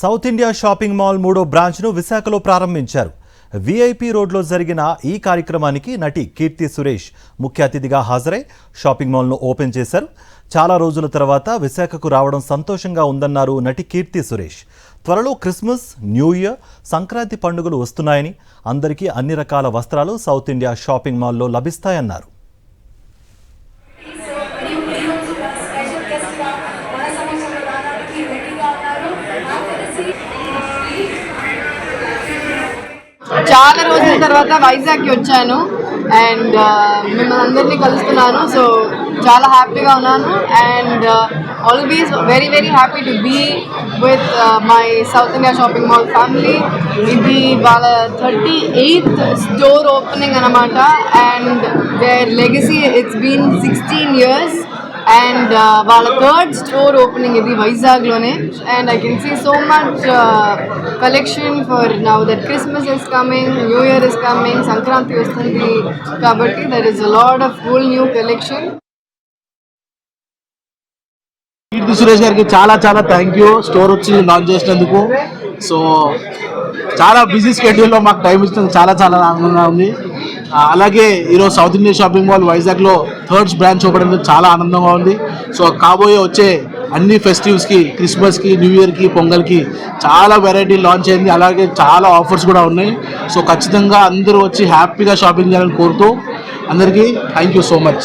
South India shopping mall 3వ బ్రాంచ్ను విశాఖలో ప్రారంభించారు. విఐపి రోడ్లో జరిగిన ఈ కార్యక్రమానికి నటి కీర్తి సురేష్ ముఖ్య అతిథిగా హాజరై షాపింగ్ మాల్ను ఓపెన్ చేశారు. చాలా రోజుల తర్వాత విశాఖకు రావడం సంతోషంగా ఉందన్నారు నటి కీర్తి సురేష్. త్వరలో క్రిస్మస్, న్యూ ఇయర్, సంక్రాంతి పండుగలు వస్తున్నాయని, అందరికీ అన్ని రకాల వస్త్రాలు సౌత్ ఇండియా షాపింగ్ మాల్లో లభిస్తాయన్నారు. చాలా రోజుల తర్వాత వైజాగ్కి వచ్చాను అండ్ మిమ్మల్ని అందరినీ కలుస్తున్నాను. సో చాలా హ్యాపీగా ఉన్నాను and always very very happy to be with my South India shopping mall family. ఇది వాళ్ళ 38th స్టోర్ ఓపెనింగ్ అన్నమాట and their legacy it's been 16 years and వాళ్ళ 3rd స్టోర్ ఓపెనింగ్ ఇది వైజాగ్లోనే and I can see so much collection for now that Christmas is coming, new year is coming, Sankranti వస్తుంది కాబట్టి there is a lot of full new collection. Keerthi Suresh గారికి చాలా చాలా thank you store వచ్చి launch చేసినందుకు. So చాలా బిజీ స్కెడ్యూల్లో మాకు time ఇచ్చినందుకు చాలా చాలా ఆనందంగా ఉంది. అలాగే ఈరోజు సౌత్ ఇండియా షాపింగ్ మాల్ వైజాగ్లో 3rd బ్రాంచ్ ఓపెన్ అనేది చాలా ఆనందంగా ఉంది. సో కాబోయే వచ్చే అన్ని ఫెస్టివ్స్కి, క్రిస్మస్కి, న్యూ ఇయర్కి, పొంగల్కి చాలా వెరైటీ లాంచ్ అయింది. అలాగే చాలా ఆఫర్స్ కూడా ఉన్నాయి. సో ఖచ్చితంగా అందరూ వచ్చి హ్యాపీగా షాపింగ్ చేయాలని కోరుతూ అందరికీ థ్యాంక్ యూ సో మచ్.